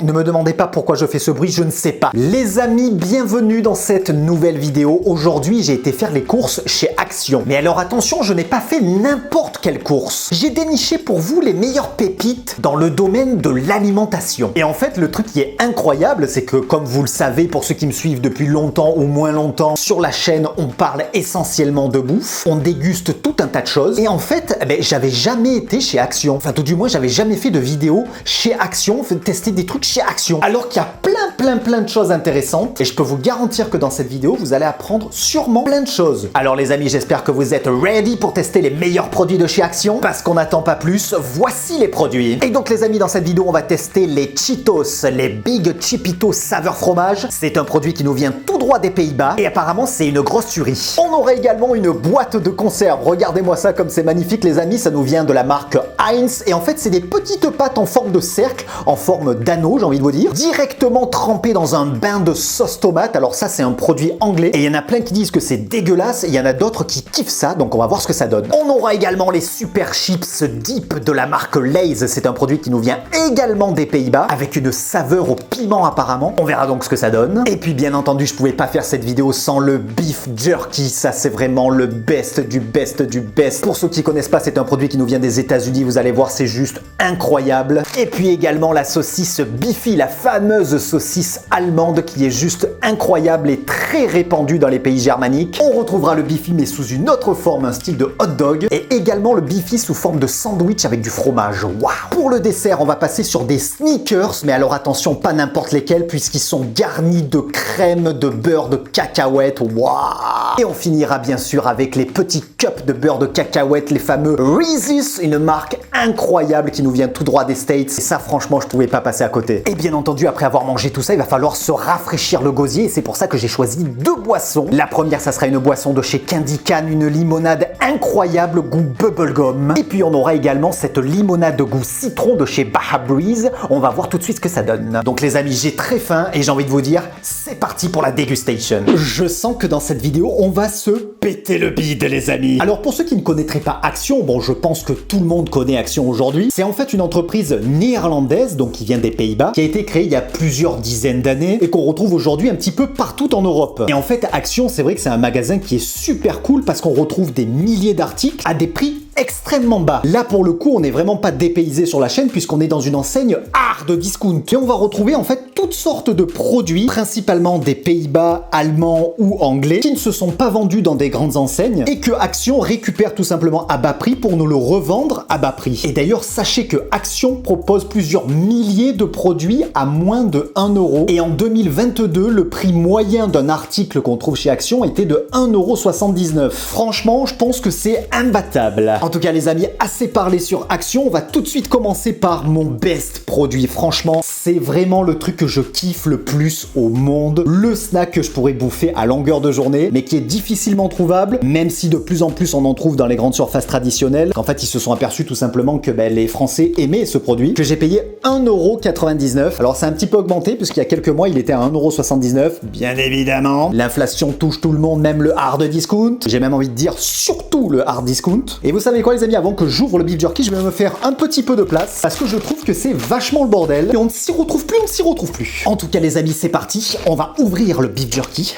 Ne me demandez pas pourquoi je fais ce bruit, je ne sais pas. Les amis, bienvenue dans cette nouvelle vidéo. Aujourd'hui, j'ai été faire les courses chez Action. Mais alors attention, je n'ai pas fait n'importe quelle course. J'ai déniché pour vous les meilleures pépites dans le domaine de l'alimentation. Et en fait, le truc qui est incroyable, c'est que comme vous le savez, pour ceux qui me suivent depuis longtemps ou moins longtemps, sur la chaîne, on parle essentiellement de bouffe. On déguste tout un tas de choses. Et en fait, j'avais jamais été chez Action. Enfin, tout du moins, j'avais jamais fait de vidéo chez Action, tester des trucs chez Action. Alors qu'il y a plein de choses intéressantes. Et je peux vous garantir que dans cette vidéo, vous allez apprendre sûrement plein de choses. Alors les amis, j'espère que vous êtes ready pour tester les meilleurs produits de chez Action. Parce qu'on n'attend pas plus, voici les produits. Et donc les amis, dans cette vidéo, on va tester les Cheetos, les Big Cheepitos saveur fromage. C'est un produit qui nous vient tout droit des Pays-Bas. Et apparemment, c'est une grosse tuerie. On aura également une boîte de conserve. Regardez-moi ça comme c'est magnifique les amis. Ça nous vient de la marque Heinz. Et en fait, c'est des petites pâtes en forme de cercle, en forme d'anneau, j'ai envie de vous dire, directement trempées dans un bain de sauce tomate. Alors ça, c'est un produit anglais. Et il y en a plein qui disent que c'est dégueulasse. Et il y en a d'autres qui kiffent ça. Donc on va voir ce que ça donne. On aura également les super chips dip de la marque Lay's. C'est un produit qui nous vient également des Pays-Bas, avec une saveur au piment apparemment. On verra donc ce que ça donne. Et puis bien entendu, je pouvais pas faire cette vidéo sans le beef jerky. Ça, c'est vraiment le best du best du best. Pour ceux qui connaissent pas, c'est un produit qui nous vient des États-Unis. Vous allez voir, c'est juste incroyable. Et puis également la saucisse Bifi, la fameuse saucisse allemande qui est juste incroyable et très répandue dans les pays germaniques. On retrouvera le Bifi mais sous une autre forme, un style de hot dog. Et également le Bifi sous forme de sandwich avec du fromage. Waouh! Pour le dessert, on va passer sur des sneakers. Mais alors attention, pas n'importe lesquels puisqu'ils sont garnis de crème, de beurre de cacahuètes. Waouh! Et on finira bien sûr avec les petits cups de beurre de cacahuètes, les fameux Reese's, une marque incroyable qui nous vient tout droit des States. Et ça, franchement, je pouvais pas passer à côté. Et bien entendu, après avoir mangé tout ça, il va falloir se rafraîchir le gosier. Et c'est pour ça que j'ai choisi deux boissons. La première, ça sera une boisson de chez Candy Can, une limonade incroyable goût bubblegum. Et puis on aura également cette limonade de goût citron de chez Baja Breeze. On va voir tout de suite ce que ça donne. Donc les amis, j'ai très faim et j'ai envie de vous dire, c'est parti pour la dégustation. Je sens que dans cette vidéo, on va se péter le bide, les amis. Alors pour ceux qui ne connaîtraient pas Action, bon, je pense que tout le monde connaît Action aujourd'hui. C'est en fait une entreprise néerlandaise, donc qui vient des Pays-Bas, qui a été créée il y a plusieurs dizaines d'années et qu'on retrouve aujourd'hui un petit peu partout en Europe. Et en fait, Action, c'est vrai que c'est un magasin qui est super cool parce qu'on retrouve des milliers d'articles à des prix extrêmement bas. Là, pour le coup, on n'est vraiment pas dépaysé sur la chaîne puisqu'on est dans une enseigne hard discount. Et on va retrouver en fait toutes sortes de produits, principalement des Pays-Bas, allemands ou anglais, qui ne se sont pas vendus dans des grandes enseignes et que Action récupère tout simplement à bas prix pour nous le revendre à bas prix. Et d'ailleurs, sachez que Action propose plusieurs milliers de produits à moins de 1 euro. Et en 2022, le prix moyen d'un article qu'on trouve chez Action était de 1,79 €. Franchement, je pense que c'est imbattable. En tout cas, les amis, assez parlé sur Action. On va tout de suite commencer par mon best produit. Franchement, c'est vraiment le truc que je kiffe le plus au monde. Le snack que je pourrais bouffer à longueur de journée, mais qui est difficilement trouvable, même si de plus en plus on en trouve dans les grandes surfaces traditionnelles. En fait, ils se sont aperçus tout simplement que les Français aimaient ce produit, que j'ai payé 1,99 €. Alors, c'est un petit peu augmenté, puisqu'il y a quelques mois, il était à 1,79 €. Bien évidemment, l'inflation touche tout le monde, même le hard discount. J'ai même envie de dire surtout le hard discount. Et vous savez quoi les amis, avant que j'ouvre le beef jerky, je vais me faire un petit peu de place parce que je trouve que c'est vachement le bordel et on ne s'y retrouve plus, En tout cas les amis, c'est parti, on va ouvrir le beef jerky.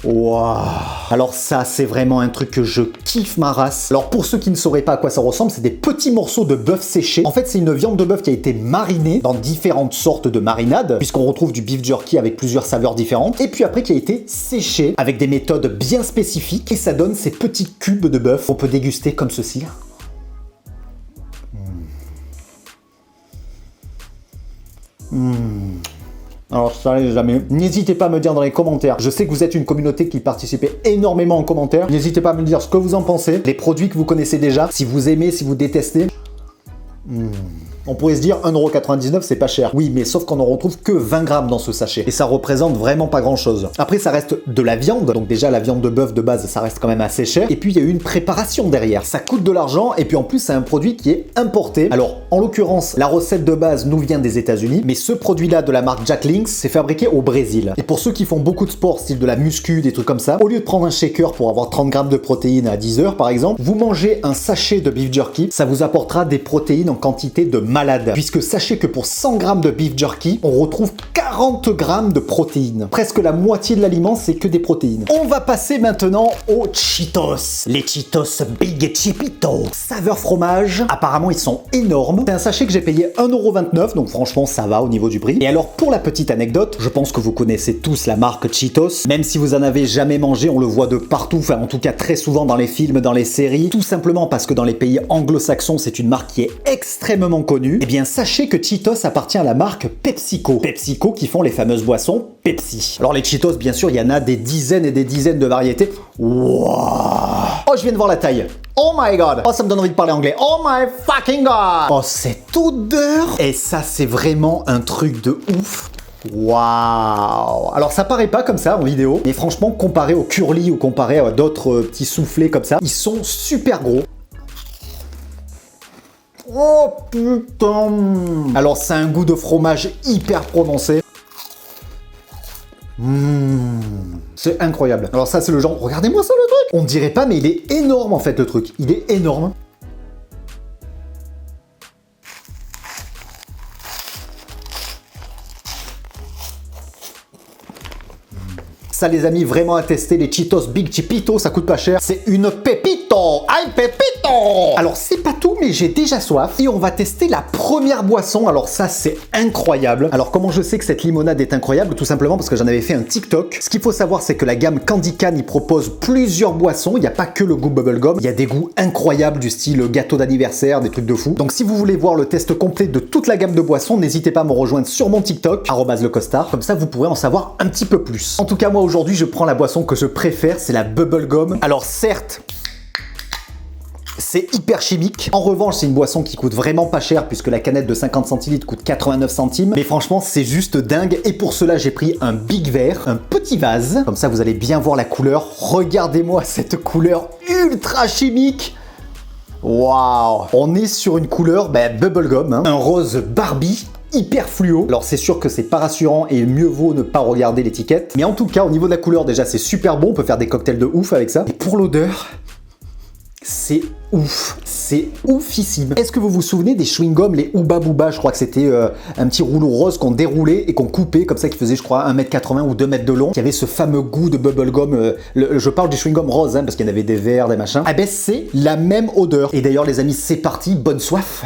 Waouh! Alors ça, c'est vraiment un truc que je kiffe ma race. Alors pour ceux qui ne sauraient pas à quoi ça ressemble, c'est des petits morceaux de bœuf séché. En fait, c'est une viande de bœuf qui a été marinée dans différentes sortes de marinades, puisqu'on retrouve du beef jerky avec plusieurs saveurs différentes, et puis après qui a été séché avec des méthodes bien spécifiques, et ça donne ces petits cubes de bœuf qu'on peut déguster comme ceci. Alors ça les amis, n'hésitez pas à me dire dans les commentaires, je sais que vous êtes une communauté qui participez énormément en commentaire, n'hésitez pas à me dire ce que vous en pensez, les produits que vous connaissez déjà, si vous aimez, si vous détestez. On pourrait se dire 1,99 € c'est pas cher. Oui, mais sauf qu'on en retrouve que 20 grammes dans ce sachet. Et ça représente vraiment pas grand chose. Après, ça reste de la viande. Donc déjà, la viande de bœuf de base, ça reste quand même assez cher. Et puis, il y a eu une préparation derrière. Ça coûte de l'argent. Et puis, en plus, c'est un produit qui est importé. Alors, en l'occurrence, la recette de base nous vient des États-Unis. Mais ce produit-là de la marque Jack Link's, c'est fabriqué au Brésil. Et pour ceux qui font beaucoup de sport, style de la muscu, des trucs comme ça, au lieu de prendre un shaker pour avoir 30 grammes de protéines à 10 heures, par exemple, vous mangez un sachet de beef jerky. Ça vous apportera des protéines en quantité de malade. Puisque sachez que pour 100 grammes de beef jerky, on retrouve 40 grammes de protéines. Presque la moitié de l'aliment, c'est que des protéines. On va passer maintenant aux Cheetos. Les Cheetos Big Chipito. Saveur fromage. Apparemment, ils sont énormes. C'est un sachet que j'ai payé 1,29 €, donc franchement, ça va au niveau du prix. Et alors, pour la petite anecdote, je pense que vous connaissez tous la marque Cheetos. Même si vous en avez jamais mangé, on le voit de partout, enfin en tout cas très souvent dans les films, dans les séries. Tout simplement parce que dans les pays anglo-saxons, c'est une marque qui est extrêmement connue. Eh bien, sachez que Cheetos appartient à la marque PepsiCo. PepsiCo qui font les fameuses boissons Pepsi. Alors les Cheetos, bien sûr, il y en a des dizaines et des dizaines de variétés. Wow. Oh, je viens de voir la taille. Oh my god. Oh, ça me donne envie de parler anglais. Oh my fucking god. Oh, cette odeur. Et ça, c'est vraiment un truc de ouf. Waouh! Alors ça paraît pas comme ça en vidéo, mais franchement, comparé au curly ou comparé à d'autres petits soufflets comme ça, ils sont super gros. Oh putain! Alors c'est un goût de fromage hyper prononcé. C'est incroyable. Alors ça c'est le genre, regardez-moi ça le truc! On dirait pas mais il est énorme en fait le truc. Il est énorme. Ça les amis, vraiment à tester, les Cheetos Big Chipito, ça coûte pas cher. C'est une pépito! Aïe pépito! Alors c'est pas tout, mais j'ai déjà soif. Et on va tester la première boisson. Alors ça c'est incroyable. Alors comment je sais que cette limonade est incroyable? Tout simplement parce que j'en avais fait un TikTok. Ce qu'il faut savoir c'est que la gamme Candy Can y propose plusieurs boissons. Il n'y a pas que le goût bubblegum. Il y a des goûts incroyables du style gâteau d'anniversaire, des trucs de fou. Donc si vous voulez voir le test complet de toute la gamme de boissons, n'hésitez pas à me rejoindre sur mon TikTok, @lecostard. Comme ça vous pourrez en savoir un petit peu plus. En tout cas moi aujourd'hui je prends la boisson que je préfère, c'est la bubblegum. Alors certes, c'est hyper chimique. En revanche, c'est une boisson qui coûte vraiment pas cher puisque la canette de 50 centilitres coûte 89 centimes. Mais franchement, c'est juste dingue. Et pour cela, j'ai pris un big verre, un petit vase. Comme ça, vous allez bien voir la couleur. Regardez-moi cette couleur ultra chimique. Waouh! On est sur une couleur bubblegum, hein. Un rose Barbie. Hyper fluo. Alors c'est sûr que c'est pas rassurant et mieux vaut ne pas regarder l'étiquette. Mais en tout cas, au niveau de la couleur, déjà c'est super bon. On peut faire des cocktails de ouf avec ça. Et pour l'odeur, c'est ouf. C'est oufissime. Est-ce que vous vous souvenez des chewing-gums, les Ooba Booba? Je crois que c'était un petit rouleau rose qu'on déroulait et qu'on coupait comme ça, qui faisait je crois 1,80 m ou 2 m de long. Qui avait ce fameux goût de bubblegum. Je parle du chewing-gum rose, hein, parce qu'il y en avait des verts, des machins. Ah ben c'est la même odeur. Et d'ailleurs les amis, c'est parti. Bonne soif.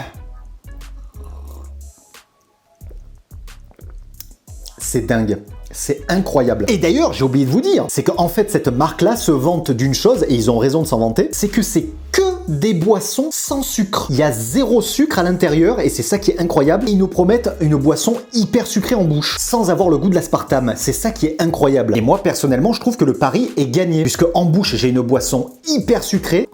C'est dingue. C'est incroyable. Et d'ailleurs, j'ai oublié de vous dire, c'est qu'en fait, cette marque-là se vante d'une chose, et ils ont raison de s'en vanter, c'est que c'est que des boissons sans sucre. Il y a 0 sucre à l'intérieur, et c'est ça qui est incroyable. Ils nous promettent une boisson hyper sucrée en bouche, sans avoir le goût de l'aspartame. C'est ça qui est incroyable. Et moi, personnellement, je trouve que le pari est gagné, puisque en bouche, j'ai une boisson hyper sucrée.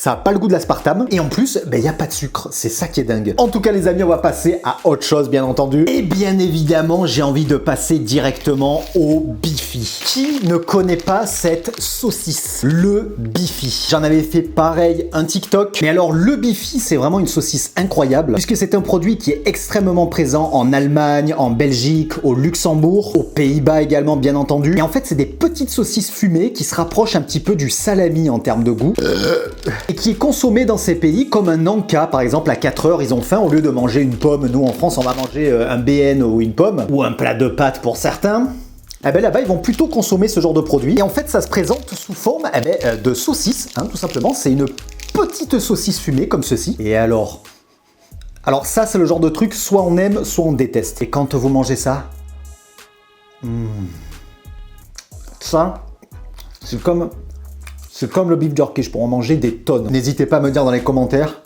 Ça n'a pas le goût de l'aspartame. Et en plus, il n'y a pas de sucre. C'est ça qui est dingue. En tout cas, les amis, on va passer à autre chose, bien entendu. Et bien évidemment, j'ai envie de passer directement au Bifi. Qui ne connaît pas cette saucisse? Le Bifi. J'en avais fait pareil, un TikTok. Mais alors, le Bifi, c'est vraiment une saucisse incroyable, puisque c'est un produit qui est extrêmement présent en Allemagne, en Belgique, au Luxembourg, aux Pays-Bas également, bien entendu. Et en fait, c'est des petites saucisses fumées qui se rapprochent un petit peu du salami en termes de goût. Et qui est consommé dans ces pays comme un encas. Par exemple, à 4 heures, ils ont faim. Au lieu de manger une pomme, nous en France, on va manger un BN ou une pomme, ou un plat de pâtes pour certains. Eh ben là-bas, ils vont plutôt consommer ce genre de produit. Et en fait, ça se présente sous forme de saucisse, hein, tout simplement. C'est une petite saucisse fumée comme ceci. Et alors ça, c'est le genre de truc, soit on aime, soit on déteste. Et quand vous mangez ça, ça, c'est comme le beef jerky, je pourrais en manger des tonnes. N'hésitez pas à me dire dans les commentaires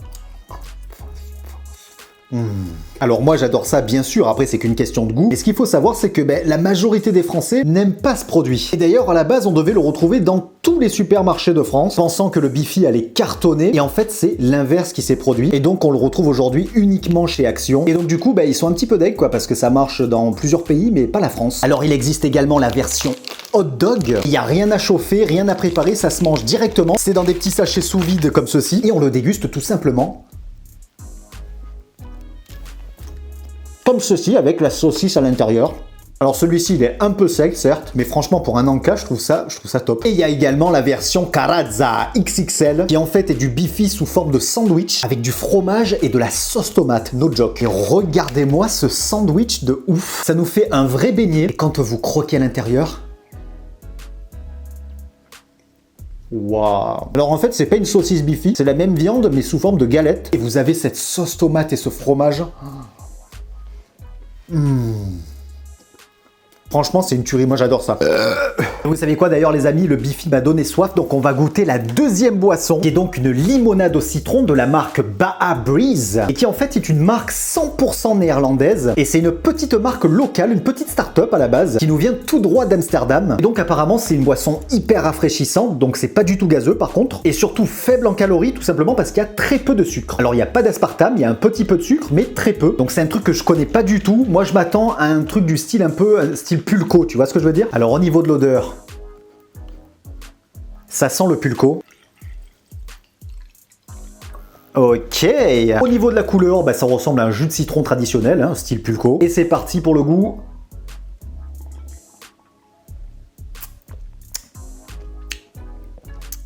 Alors moi j'adore ça bien sûr, après c'est qu'une question de goût. Et ce qu'il faut savoir c'est que la majorité des Français n'aiment pas ce produit. Et d'ailleurs à la base on devait le retrouver dans tous les supermarchés de France, pensant que le Bifi allait cartonner. Et en fait c'est l'inverse qui s'est produit. Et donc on le retrouve aujourd'hui uniquement chez Action. Et donc du coup ils sont un petit peu deg quoi, parce que ça marche dans plusieurs pays mais pas la France. Alors il existe également la version hot dog. Il n'y a rien à chauffer, rien à préparer, ça se mange directement. C'est dans des petits sachets sous vide comme ceci. Et on le déguste tout simplement comme ceci, avec la saucisse à l'intérieur. Alors celui-ci, il est un peu sec, certes, mais franchement, pour un Anka, je trouve ça top. Et il y a également la version Carazza XXL, qui en fait est du Bifi sous forme de sandwich, avec du fromage et de la sauce tomate, no joke. Et regardez-moi ce sandwich de ouf. Ça nous fait un vrai beignet. Et quand vous croquez à l'intérieur... Waouh. Alors en fait, c'est pas une saucisse Bifi, c'est la même viande, mais sous forme de galette. Et vous avez cette sauce tomate et ce fromage... Franchement, c'est une tuerie, moi j'adore ça. Vous savez quoi d'ailleurs les amis, le Bifi m'a donné soif, donc on va goûter la deuxième boisson, qui est donc une limonade au citron de la marque Baha Breeze, et qui en fait est une marque 100% néerlandaise, et c'est une petite marque locale, une petite start-up à la base, qui nous vient tout droit d'Amsterdam. Et donc apparemment c'est une boisson hyper rafraîchissante, donc c'est pas du tout gazeux par contre, et surtout faible en calories, tout simplement parce qu'il y a très peu de sucre. Alors il n'y a pas d'aspartame, il y a un petit peu de sucre, mais très peu, donc c'est un truc que je connais pas du tout. Moi je m'attends à un truc du style un peu style pulco, tu vois ce que je veux dire? Alors au niveau de l'odeur, ça sent le pulco. Ok. Au niveau de la couleur, ça ressemble à un jus de citron traditionnel, hein, style pulco. Et c'est parti pour le goût.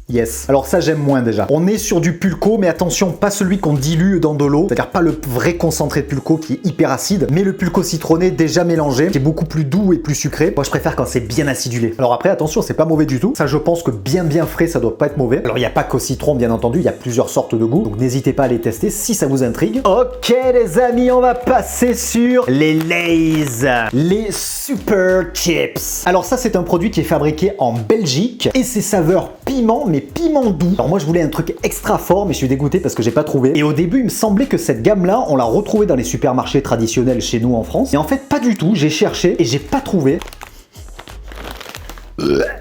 Yes. Alors ça j'aime moins déjà. On est sur du pulco, mais attention, pas celui qu'on dilue dans de l'eau, c'est-à-dire pas le vrai concentré de pulco qui est hyper acide, mais le pulco citronné déjà mélangé, qui est beaucoup plus doux et plus sucré. Moi je préfère quand c'est bien acidulé. Alors après attention, c'est pas mauvais du tout. Ça je pense que bien frais, ça doit pas être mauvais. Alors il n'y a pas qu'au citron bien entendu, il y a plusieurs sortes de goûts, donc n'hésitez pas à les tester si ça vous intrigue. Ok les amis, on va passer sur les Lay's, les Super Chips. Alors ça c'est un produit qui est fabriqué en Belgique et c'est saveur piment, mais piment doux. Alors moi je voulais un truc extra fort, mais je suis dégoûté parce que j'ai pas trouvé. Et au début il me semblait que cette gamme là on la retrouvait dans les supermarchés traditionnels chez nous en France, et en fait pas du tout. J'ai cherché et j'ai pas trouvé.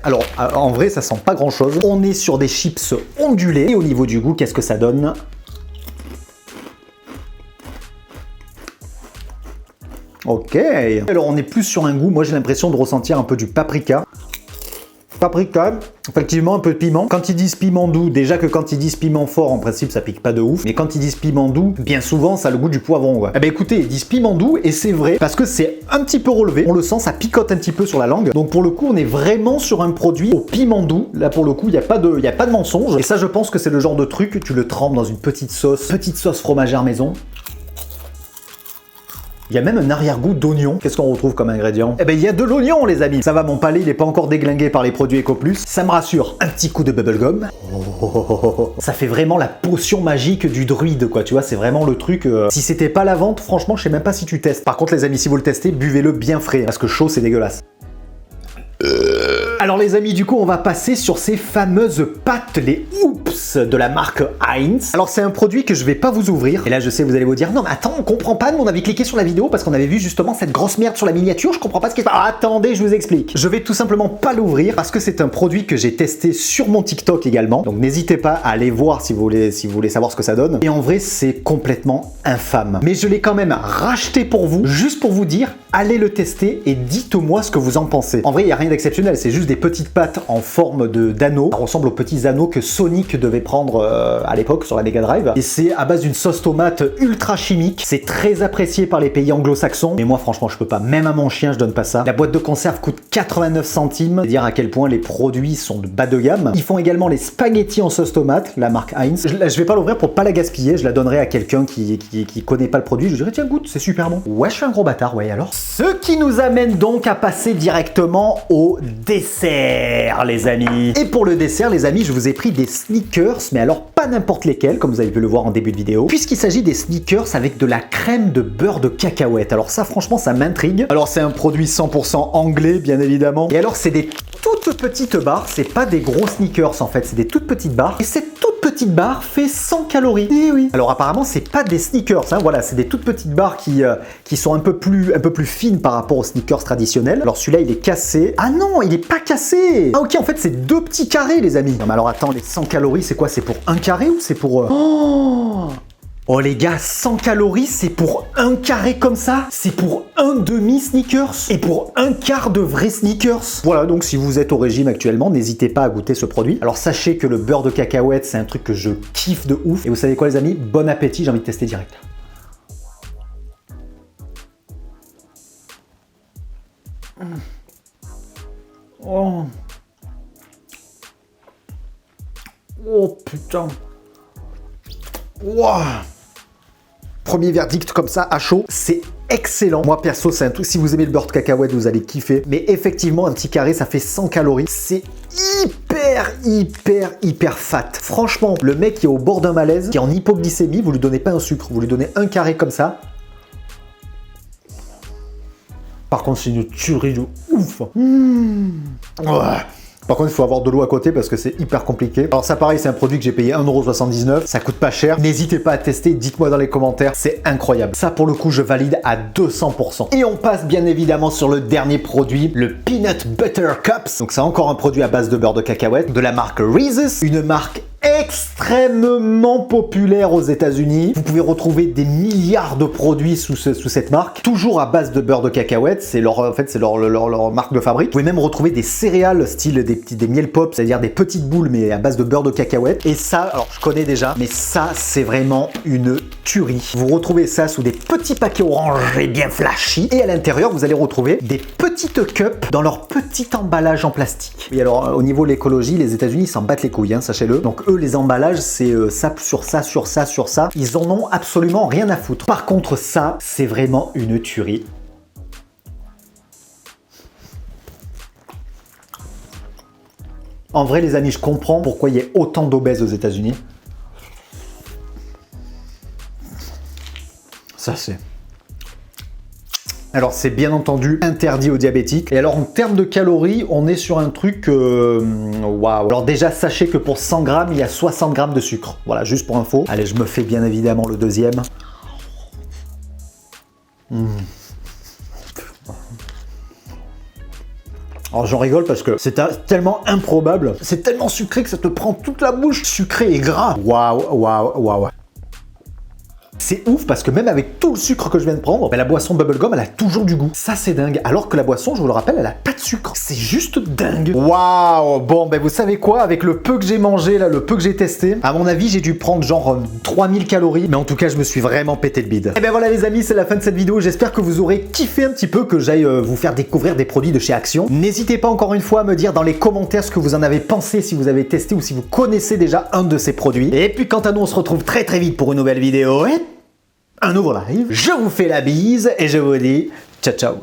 Alors en vrai ça sent pas grand chose. On est sur des chips ondulés, et au niveau du goût qu'est-ce que ça donne? Ok. Alors on est plus sur un goût, moi j'ai l'impression de ressentir un peu du paprika. Paprika, effectivement un peu de piment. Quand ils disent piment doux, déjà que quand ils disent piment fort, en principe ça pique pas de ouf. Mais quand ils disent piment doux, bien souvent ça a le goût du poivron. Ouais. Eh ben écoutez, ils disent piment doux et c'est vrai parce que c'est un petit peu relevé. On le sent, ça picote un petit peu sur la langue. Donc pour le coup, on est vraiment sur un produit au piment doux. Là pour le coup, il n'y a pas de mensonge. Et ça, je pense que c'est le genre de truc, tu le trempes dans une petite sauce fromagère maison. Il y a même un arrière-goût d'oignon. Qu'est-ce qu'on retrouve comme ingrédient? Eh ben il y a de l'oignon les amis. Ça va, mon palais il est pas encore déglingué par les produits Eco+. Ça me rassure. Un petit coup de bubblegum. Ça fait vraiment la potion magique du druide quoi, tu vois, c'est vraiment le truc. Si c'était pas la vente, franchement je sais même pas si tu testes. Par contre les amis, si vous le testez, buvez-le bien frais, parce que chaud c'est dégueulasse. Alors les amis, du coup on va passer sur ces fameuses pâtes, les Oops de la marque Heinz. Alors c'est un produit que je vais pas vous ouvrir, et là je sais vous allez vous dire non mais attends, on comprend pas, nous on avait cliqué sur la vidéo parce qu'on avait vu justement cette grosse merde sur la miniature, je comprends pas ce qui se passe. Ah, attendez, je vous explique. Je vais tout simplement pas l'ouvrir parce que c'est un produit que j'ai testé sur mon TikTok également, donc n'hésitez pas à aller voir si vous voulez savoir ce que ça donne. Et en vrai c'est complètement infâme, mais je l'ai quand même racheté pour vous, juste pour vous dire allez le tester et dites-moi ce que vous en pensez. En vrai il y a rien d'exceptionnel, c'est juste des petites pâtes en forme d'anneaux. Ça ressemble aux petits anneaux que Sonic devait prendre à l'époque sur la Mega Drive. Et c'est à base d'une sauce tomate ultra chimique. C'est très apprécié par les pays anglo-saxons. Mais moi, franchement, je peux pas. Même à mon chien, je donne pas ça. La boîte de conserve coûte 89 centimes. C'est dire à quel point les produits sont de bas de gamme. Ils font également les spaghettis en sauce tomate, la marque Heinz. Je vais pas l'ouvrir pour pas la gaspiller. Je la donnerai à quelqu'un qui connaît pas le produit. Je dirais, tiens, goûte, c'est super bon. Ouais, je suis un gros bâtard, ouais, alors. Ce qui nous amène donc à passer directement au dessert, les amis. Et pour le dessert, les amis, je vous ai pris des sneakers, mais alors pas n'importe lesquels, comme vous avez pu le voir en début de vidéo, puisqu'il s'agit des sneakers avec de la crème de beurre de cacahuète. Alors ça, franchement, ça m'intrigue. Alors c'est un produit 100% anglais, bien évidemment. Et alors, c'est des toutes toutes petites barres, c'est pas des gros sneakers en fait, c'est des toutes petites barres. Et cette toute petite barre fait 100 calories. Eh oui. Alors apparemment, c'est pas des sneakers, hein, voilà, c'est des toutes petites barres qui sont un peu plus fines par rapport aux sneakers traditionnels. Alors celui-là, il est cassé. Ah non, il est pas cassé. Ah ok, en fait, c'est 2 petits carrés, les amis. Non mais alors attends, les 100 calories, c'est quoi? C'est pour un carré ou c'est pour... Oh les gars, 100 calories, c'est pour un carré comme ça? C'est pour un demi-sneakers? Et pour un quart de vrai sneakers? Voilà, donc si vous êtes au régime actuellement, n'hésitez pas à goûter ce produit. Alors sachez que le beurre de cacahuète, c'est un truc que je kiffe de ouf. Et vous savez quoi les amis? Bon appétit, j'ai envie de tester direct. Oh. Oh putain. Wow. Premier verdict comme ça, à chaud, c'est excellent. Moi perso, c'est un truc, si vous aimez le beurre de cacahuète, vous allez kiffer. Mais effectivement, un petit carré, ça fait 100 calories. C'est hyper fat. Franchement, le mec qui est au bord d'un malaise, qui est en hypoglycémie, vous lui donnez pas un sucre, vous lui donnez un carré comme ça. Par contre, c'est une tuerie de ouf. Ouais. Par contre, il faut avoir de l'eau à côté parce que c'est hyper compliqué. Alors ça, pareil, c'est un produit que j'ai payé 1,79 €. Ça coûte pas cher. N'hésitez pas à tester. Dites-moi dans les commentaires. C'est incroyable. Ça, pour le coup, je valide à 200%. Et on passe bien évidemment sur le dernier produit, le Peanut Butter Cups. Donc c'est encore un produit à base de beurre de cacahuète de la marque Reese's. Une marque extrêmement populaire aux États-Unis. Vous pouvez retrouver des milliards de produits sous cette marque, toujours à base de beurre de cacahuète. C'est leur marque de fabrique. Vous pouvez même retrouver des céréales style des miel pop, c'est-à-dire des petites boules mais à base de beurre de cacahuète. Et ça, alors je connais déjà, mais ça c'est vraiment une tuerie. Vous retrouvez ça sous des petits paquets orangés bien flashy. Et à l'intérieur, vous allez retrouver des petites cups dans leur petit emballage en plastique. Et alors au niveau de l'écologie, les États-Unis s'en battent les couilles, hein, sachez-le. Donc eux, les emballages, c'est ça sur ça, sur ça, sur ça. Ils en ont absolument rien à foutre. Par contre, ça, c'est vraiment une tuerie. En vrai, les amis, je comprends pourquoi il y a autant d'obèses aux États-Unis. Ça, c'est... Alors, c'est bien entendu interdit aux diabétiques. Et alors, en termes de calories, on est sur un truc... Waouh. Alors déjà, sachez que pour 100 grammes, il y a 60 grammes de sucre. Voilà, juste pour info. Allez, je me fais bien évidemment le deuxième. Alors j'en rigole parce que c'est tellement improbable. C'est tellement sucré que ça te prend toute la bouche. Sucré et gras. Waouh. C'est ouf parce que même avec tout le sucre que je viens de prendre, la boisson bubblegum, elle a toujours du goût. Ça, c'est dingue. Alors que la boisson, je vous le rappelle, elle a pas de sucre. C'est juste dingue. Waouh. Bon, vous savez quoi? Avec le peu que j'ai mangé, là, le peu que j'ai testé, à mon avis, j'ai dû prendre genre 3000 calories. Mais en tout cas, je me suis vraiment pété le bide. Et ben voilà les amis, c'est la fin de cette vidéo. J'espère que vous aurez kiffé un petit peu, que j'aille vous faire découvrir des produits de chez Action. N'hésitez pas encore une fois à me dire dans les commentaires ce que vous en avez pensé, si vous avez testé ou si vous connaissez déjà un de ces produits. Et puis quant à nous, on se retrouve très vite pour une nouvelle vidéo. Et un nouveau live. Je vous fais la bise et je vous dis ciao.